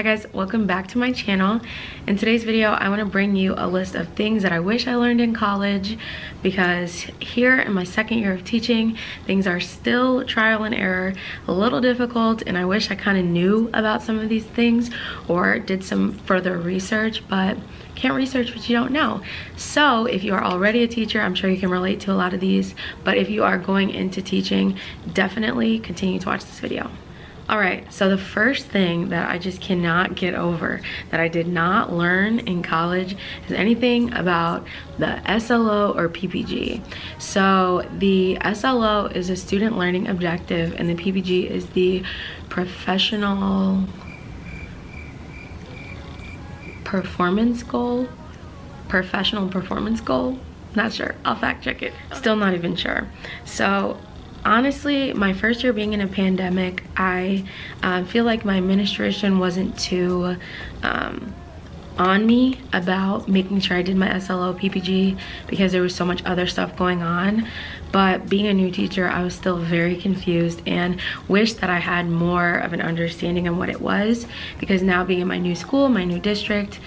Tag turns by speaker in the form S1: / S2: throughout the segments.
S1: guys, welcome back to my channel. In today's video, I want to bring you a list of things that I wish I learned in college, because here in my second year of teaching, things are still trial and error, a little difficult, and I wish I kind of knew about some of these things or did some further research, but can't research what you don't know. So if you are already a teacher, I'm sure you can relate to a lot of these, but if you are going into teaching, definitely continue to watch this video. All right, so the first thing that I just cannot get over that I did not learn in college is anything about the SLO or PPG. So the SLO is a student learning objective and the PPG is the professional performance goal. Not sure, I'll fact check it. Still not even sure. So honestly, my first year being in a pandemic, I feel like my administration wasn't too on me about making sure I did my SLO PPG because there was so much other stuff going on. But being a new teacher, I was still very confused and wished that I had more of an understanding of what it was, because now being in my new school, my new district,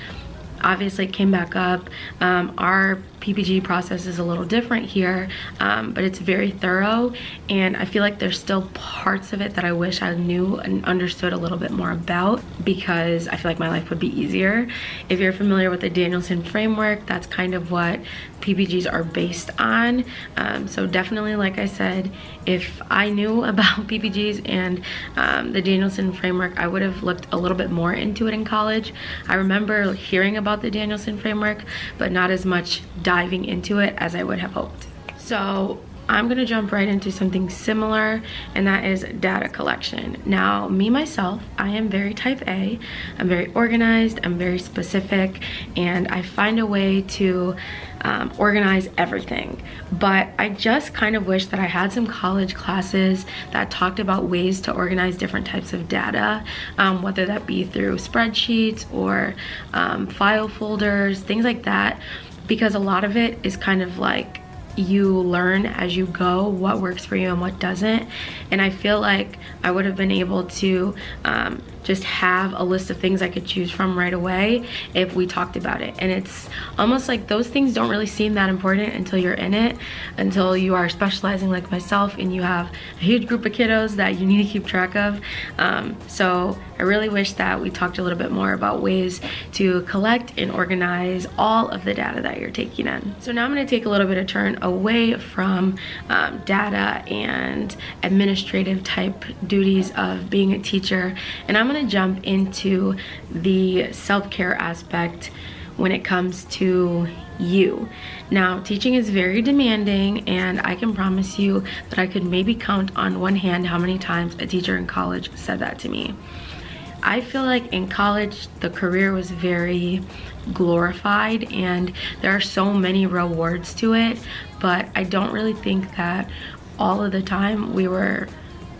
S1: obviously it came back up. Our PPG process is a little different here, but it's very thorough, and I feel like there's still parts of it that I wish I knew and understood a little bit more about, because I feel like my life would be easier. If you're familiar with the Danielson framework, that's kind of what PPGs are based on. So definitely, like I said, if I knew about PPGs and the Danielson framework, I would have looked a little bit more into it in college. I remember hearing about the Danielson framework, but not as much diving into it as I would have hoped. So I'm gonna jump right into something similar, and that is data collection. Now, me myself, I am very type A. I'm very organized, I'm very specific, and I find a way to organize everything. But I just kind of wish that I had some college classes that talked about ways to organize different types of data, whether that be through spreadsheets or file folders, things like that, because a lot of it is kind of like you learn as you go what works for you and what doesn't. And I feel like I would have been able to just have a list of things I could choose from right away if we talked about it. And it's almost like those things don't really seem that important until you're in it, until you are specializing like myself and you have a huge group of kiddos that you need to keep track of. So I really wish that we talked a little bit more about ways to collect and organize all of the data that you're taking in. So now I'm going to take a little bit of turn away from data and administrative type duties of being a teacher, and I'm going to jump into the self-care aspect when it comes to you. Now, teaching is very demanding, and I can promise you that I could maybe count on one hand how many times a teacher in college said that to me. I feel like in college, the career was very glorified and there are so many rewards to it, but I don't really think that all of the time we were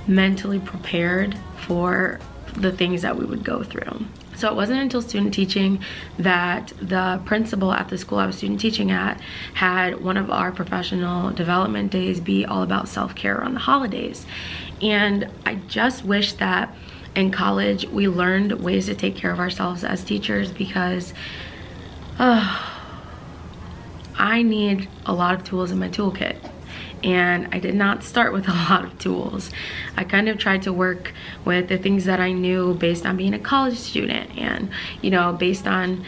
S1: mentally prepared for the things that we would go through. So it wasn't until student teaching that the principal at the school I was student teaching at had one of our professional development days be all about self-care on the holidays. And I just wish that in college we learned ways to take care of ourselves as teachers, because I need a lot of tools in my toolkit, and I did not start with a lot of tools. I kind of tried to work with the things that I knew based on being a college student and, you know, based on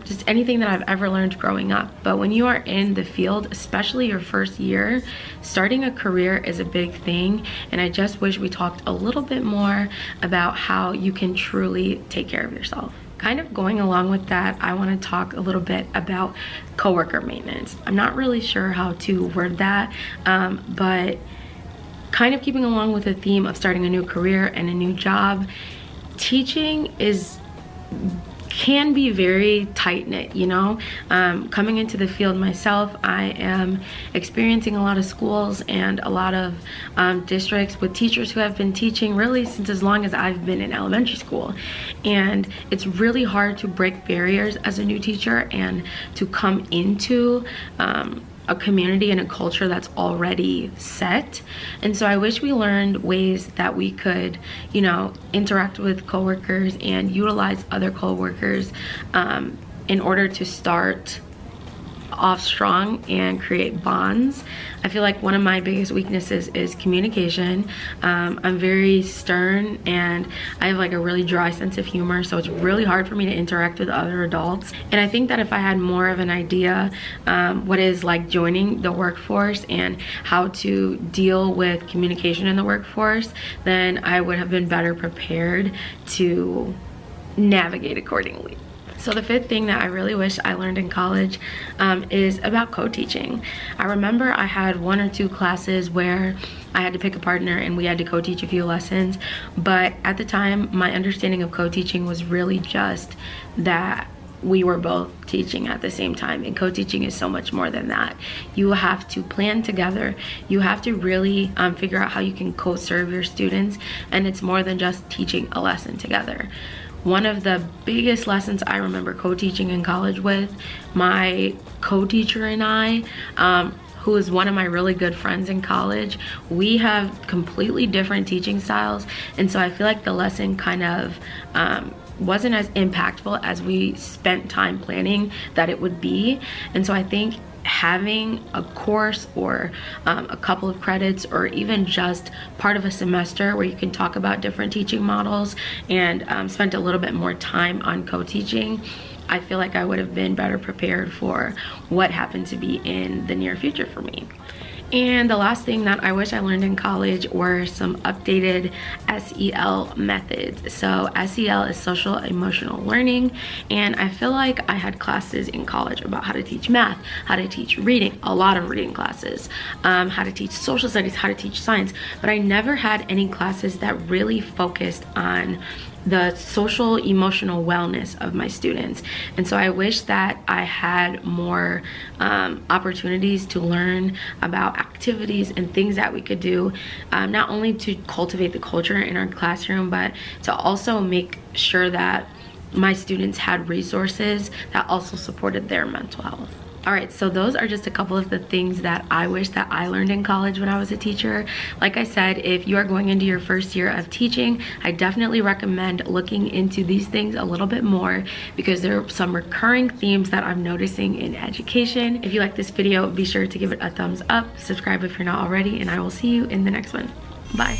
S1: just anything that I've ever learned growing up. But when you are in the field, especially your first year, starting a career is a big thing, and I just wish we talked a little bit more about how you can truly take care of yourself. Kind of going along with that, I want to talk a little bit about coworker maintenance. I'm not really sure how to word that, but kind of keeping along with the theme of starting a new career and a new job, teaching can be very tight-knit, you know. Coming into the field myself, I am experiencing a lot of schools and a lot of districts with teachers who have been teaching really since as long as I've been in elementary school, and it's really hard to break barriers as a new teacher and to come into a community and a culture that's already set. And so I wish we learned ways that we could, you know, interact with coworkers and utilize other coworkers in order to start off strong and create bonds. I feel like one of my biggest weaknesses is communication. I'm very stern and I have like a really dry sense of humor, so it's really hard for me to interact with other adults. And I think that if I had more of an idea what is like joining the workforce and how to deal with communication in the workforce, then I would have been better prepared to navigate accordingly. So the fifth thing that I really wish I learned in college is about co-teaching. I remember I had 1 or 2 classes where I had to pick a partner and we had to co-teach a few lessons, but at the time my understanding of co-teaching was really just that we were both teaching at the same time, and co-teaching is so much more than that. You have to plan together, you have to really figure out how you can co-serve your students, and it's more than just teaching a lesson together. One of the biggest lessons I remember co-teaching in college with, my co-teacher and I, who is one of my really good friends in college, we have completely different teaching styles, and so I feel like the lesson kind of wasn't as impactful as we spent time planning that it would be. And so I think having a course or a couple of credits or even just part of a semester where you can talk about different teaching models and spend a little bit more time on co-teaching, I feel like I would have been better prepared for what happened to be in the near future for me. And the last thing that I wish I learned in college were some updated SEL methods. So SEL is social emotional learning, and I feel like I had classes in college about how to teach math, how to teach reading, a lot of reading classes, how to teach social studies, how to teach science, but I never had any classes that really focused on the social emotional wellness of my students. And so I wish that I had more opportunities to learn about activities and things that we could do, not only to cultivate the culture in our classroom, but to also make sure that my students had resources that also supported their mental health. All right, so those are just a couple of the things that I wish that I learned in college when I was a teacher. Like I said, if you are going into your first year of teaching, I definitely recommend looking into these things a little bit more because there are some recurring themes that I'm noticing in education. If you like this video, be sure to give it a thumbs up, subscribe if you're not already, and I will see you in the next one. Bye.